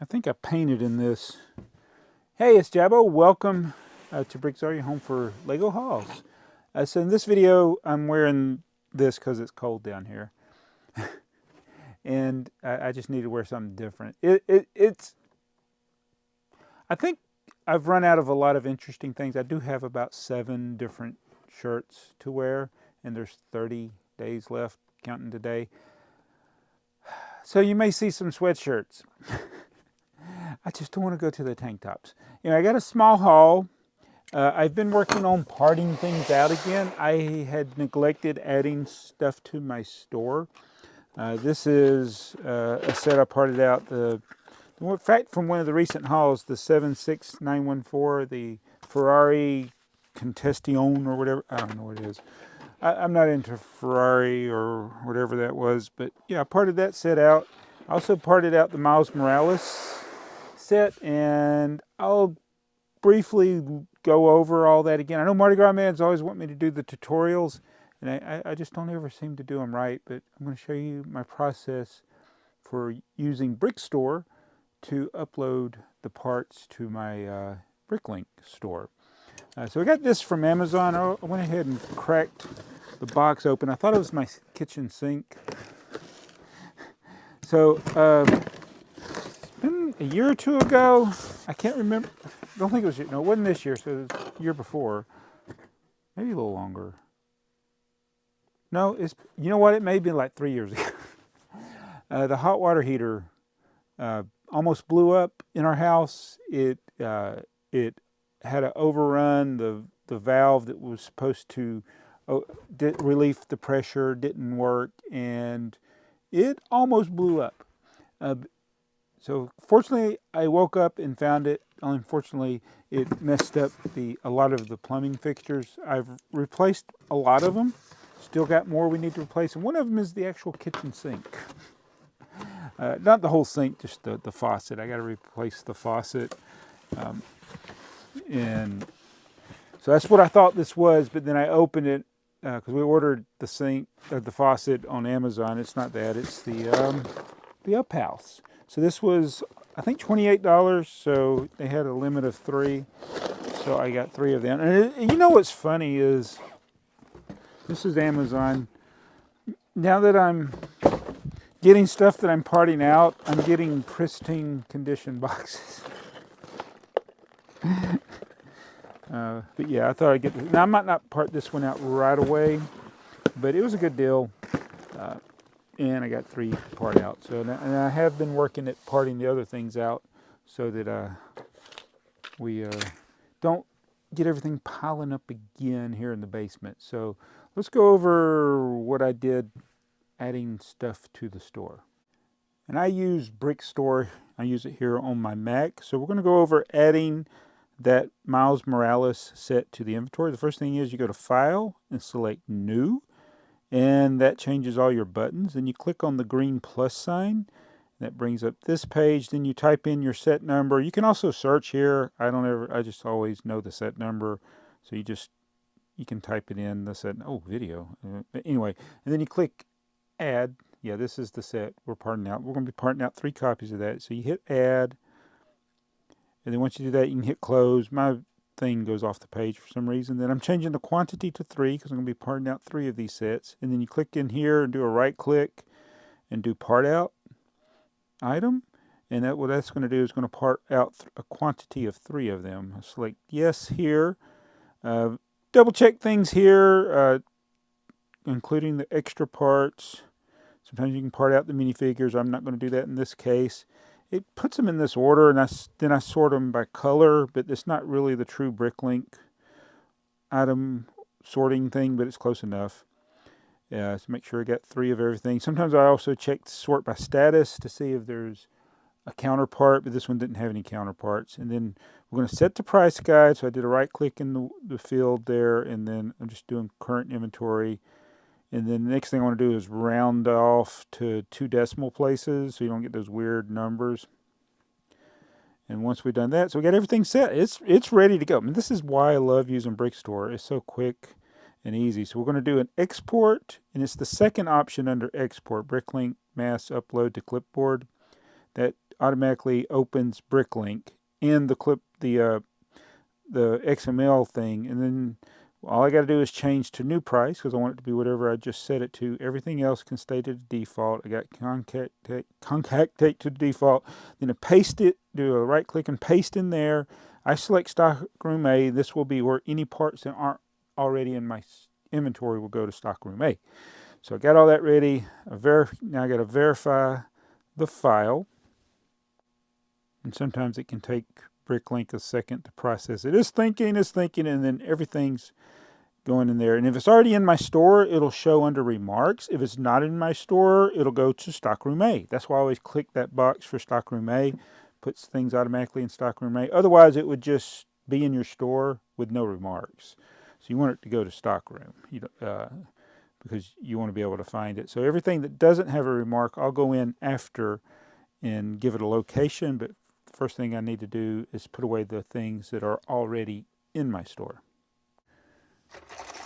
I think I painted in this. Hey, it's Jabbo. Welcome to BrickTsar, your home for Lego hauls. So in this video, I'm wearing this because it's cold down here. And I just need to wear something different. I think I've run out of a lot of interesting things. I do have about 7 different shirts to wear, and there's 30 days left, counting today. So you may see some sweatshirts. I just don't want to go to the tank tops. I got a small haul. I've been working on parting things out again. I had neglected adding stuff to my store. This is a set I parted out. In fact, from one of the recent hauls, the 76914, the Ferrari Contestion or whatever. I don't know what it is. I'm not into Ferrari or whatever that was, but yeah, I parted that set out. I also parted out the Miles Morales set, and I'll briefly go over all that again. I know Mardi Gras Mans always want me to do the tutorials, and I just don't ever seem to do them right, but I'm going to show you my process for using BrickStore to upload the parts to my Bricklink store. So I got this from Amazon. I went ahead and cracked the box open. I thought it was my kitchen sink. So a year or two ago, I can't remember. I don't think it was, no, it wasn't this year, so it was the year before. Maybe a little longer. No, you know what? It may have been like 3 years ago. The hot water heater almost blew up in our house. It had to overrun the valve that was supposed to relieve the pressure, didn't work, and it almost blew up. So fortunately, I woke up and found it. Unfortunately, it messed up a lot of the plumbing fixtures. I've replaced a lot of them. Still got more we need to replace, and one of them is the actual kitchen sink. Not the whole sink, just the faucet. I got to replace the faucet. And so that's what I thought this was, but then I opened it because we ordered the sink, the faucet on Amazon. It's not that, it's the up house. So this was, I think, $28. So they had a limit of 3. So I got 3 of them. And you know what's funny is, this is Amazon. Now that I'm getting stuff that I'm parting out, I'm getting pristine condition boxes. But yeah, I thought I'd get this. Now I might not part this one out right away, but it was a good deal. And I got 3 part out. So, and I have been working at parting the other things out so that we don't get everything piling up again here in the basement. So let's go over what I did adding stuff to the store. And I use BrickStore. I use it here on my Mac. So we're going to go over adding that Miles Morales set to the inventory. The first thing is you go to File and select New. And that changes all your buttons. Then you click on the green plus sign. That brings up this page. Then you type in your set number. You can also search here. I just always know the set number. So you can type it in, the set, video. Anyway, and then you click add. Yeah, this is the set we're parting out. We're going to be parting out 3 copies of that. So you hit add. And then once you do that, you can hit close. My thing goes off the page for some reason. Then I'm changing the quantity to 3 because I'm going to be parting out 3 of these sets. And then you click in here and do a right click and do part out item. And what that's going to do is going to part out a quantity of 3 of them. I select yes here. Double check things here, including the extra parts. Sometimes you can part out the minifigures. I'm not going to do that in this case. It puts them in this order, and then I sort them by color, but it's not really the true Bricklink item sorting thing, but it's close enough. So make sure I got 3 of everything. Sometimes I also check sort by status to see if there's a counterpart, but this one didn't have any counterparts. And then we're going to set the price guide. So I did a right click in the field there, and then I'm just doing current inventory. And then the next thing I want to do is round off to 2 decimal places so you don't get those weird numbers. And once we've done that, so we got everything set. It's ready to go. I mean, this is why I love using BrickStore. It's so quick and easy. So we're going to do an export, and it's the second option under export, Bricklink mass upload to clipboard. That automatically opens Bricklink and the XML thing, and then all I got to do is change to new price because I want it to be whatever I just set it to. Everything else can stay to the default. I got concatenate to the default. Then I paste it, do a right click and paste in there. I select Stockroom A. This will be where any parts that aren't already in my inventory will go to Stockroom A. So I got all that ready. Now I got to verify the file. And sometimes it can take Bricklink a second to process it. It's thinking, and then everything's going in there. And if it's already in my store, it'll show under remarks. If it's not in my store, it'll go to Stockroom A. That's why I always click that box for Stockroom A. Puts things automatically in Stockroom A. Otherwise, it would just be in your store with no remarks. So you want it to go to Stockroom because you want to be able to find it. So everything that doesn't have a remark, I'll go in after and give it a location. But the first thing I need to do is put away the things that are already in my store.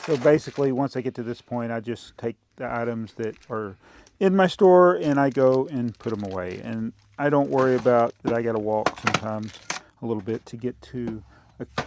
So basically, once I get to this point, I just take the items that are in my store and I go and put them away. And I don't worry about that I got to walk sometimes a little bit to get to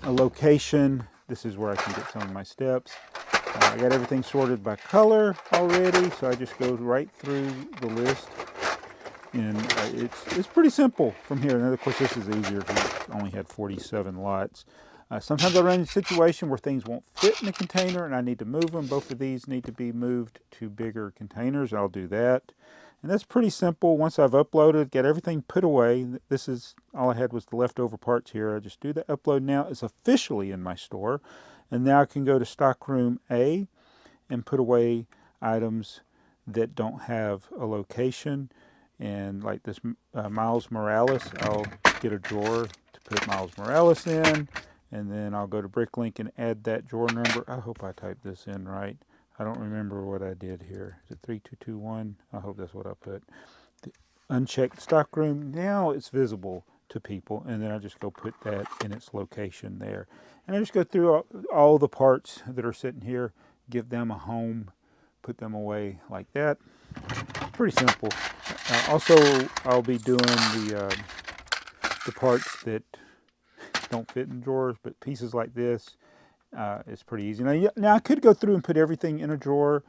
a location. This is where I can get some of my steps. I got everything sorted by color already, so I just go right through the list. And it's pretty simple from here. And of course, this is easier because it only had 47 lots. Sometimes I run into a situation where things won't fit in the container and I need to move them. Both of these need to be moved to bigger containers. I'll do that. And that's pretty simple. Once I've uploaded, get everything put away. This is all I had was the leftover parts here. I just do the upload now. It's officially in my store. And now I can go to Stockroom A and put away items that don't have a location. And like this Miles Morales, I'll get a drawer to put Miles Morales in. And then I'll go to Bricklink and add that drawer number. I hope I typed this in right. I don't remember what I did here. Is it 3221? I hope that's what I put. The unchecked stockroom. Now it's visible to people. And then I just go put that in its location there. And I just go through all the parts that are sitting here, give them a home, put them away like that. Pretty simple. Also, I'll be doing the parts that don't fit in drawers, but pieces like this is pretty easy. Now I could go through and put everything in a drawer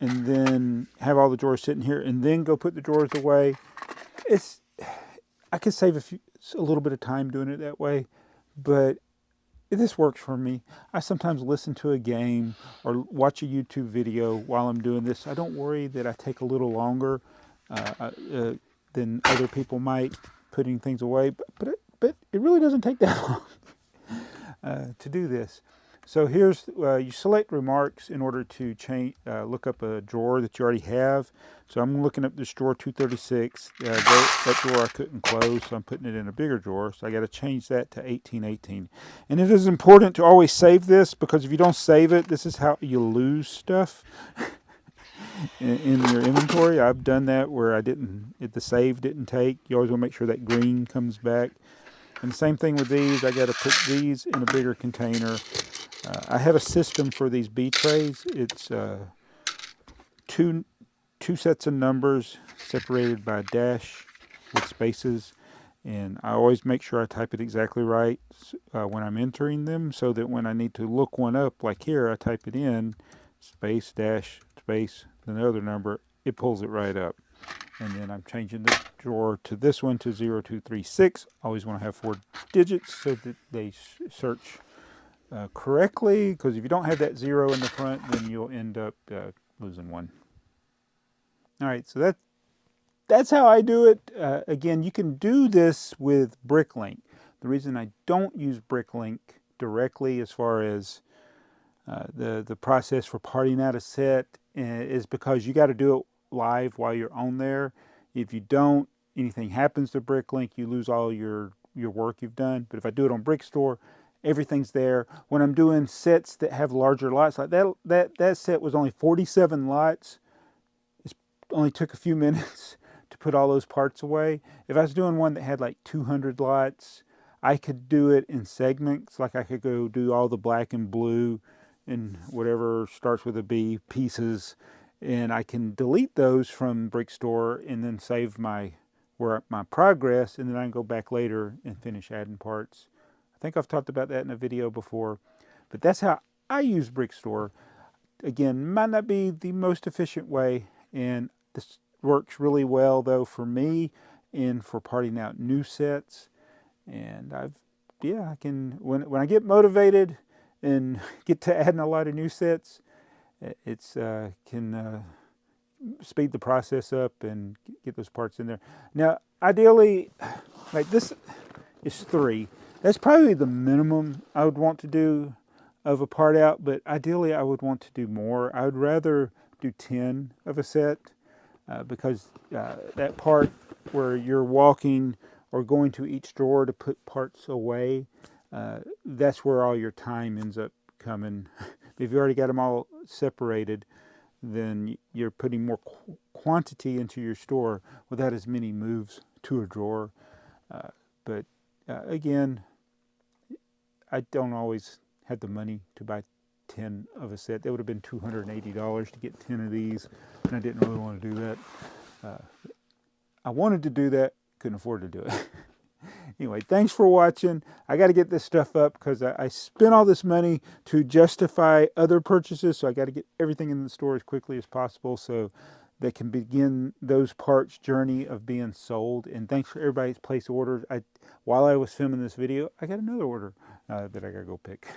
and then have all the drawers sitting here and then go put the drawers away. I could save a little bit of time doing it that way, but this works for me. I sometimes listen to a game or watch a YouTube video while I'm doing this. I don't worry that I take a little longer than other people might putting things away, but it really doesn't take that long to do this. So here's, you select remarks in order to look up a drawer that you already have. So I'm looking up this drawer 236. That drawer I couldn't close, so I'm putting it in a bigger drawer. So I got to change that to 1818. And it is important to always save this, because if you don't save it, this is how you lose stuff in your inventory. I've done that where the save didn't take. You always want to make sure that green comes back. And the same thing with these. I got to put these in a bigger container. I have a system for these B trays. It's two sets of numbers separated by a dash with spaces. And I always make sure I type it exactly right when I'm entering them, so that when I need to look one up, like here, I type it in, space, dash, space, another number, it pulls it right up. And then I'm changing the drawer to this one to 0236. Always want to have 4 digits so that they search correctly, because if you don't have that 0 in the front, then you'll end up losing one. All right, so that's how I do it. Again, you can do this with Bricklink. The reason I don't use Bricklink directly as far as the process for parting out a set is because you got to do it live while you're on there. If you don't, anything happens to Bricklink, you lose all your work you've done. But if I do it on BrickStore, everything's there. When I'm doing sets that have larger lots, like that set was only 47 lots. It only took a few minutes to put all those parts away. If I was doing one that had like 200 lots, I could do it in segments. Like I could go do all the black and blue and whatever starts with a B pieces, and I can delete those from BrickStore and then save my where my progress, and then I can go back later and finish adding parts. I think I've talked about that in a video before, but that's how I use BrickStore. Again, might not be the most efficient way, and this works really well though for me and for parting out new sets. And I can, when I get motivated and get to adding a lot of new sets, it's can speed the process up and get those parts in there. Now, ideally, like this is 3. That's probably the minimum I would want to do of a part out, but ideally I would want to do more. I would rather do 10 of a set because that part where you're walking or going to each drawer to put parts away, that's where all your time ends up coming. If you already got them all separated, then you're putting more quantity into your store without as many moves to a drawer. But again, I don't always have the money to buy 10 of a set. That would have been $280 to get 10 of these, and I didn't really want to do that. I wanted to do that, couldn't afford to do it. Anyway, thanks for watching. I got to get this stuff up because I spent all this money to justify other purchases, so I got to get everything in the store as quickly as possible so they can begin those parts journey of being sold. And thanks for everybody's placed orders. While I was filming this video, I got another order that I got to go pick.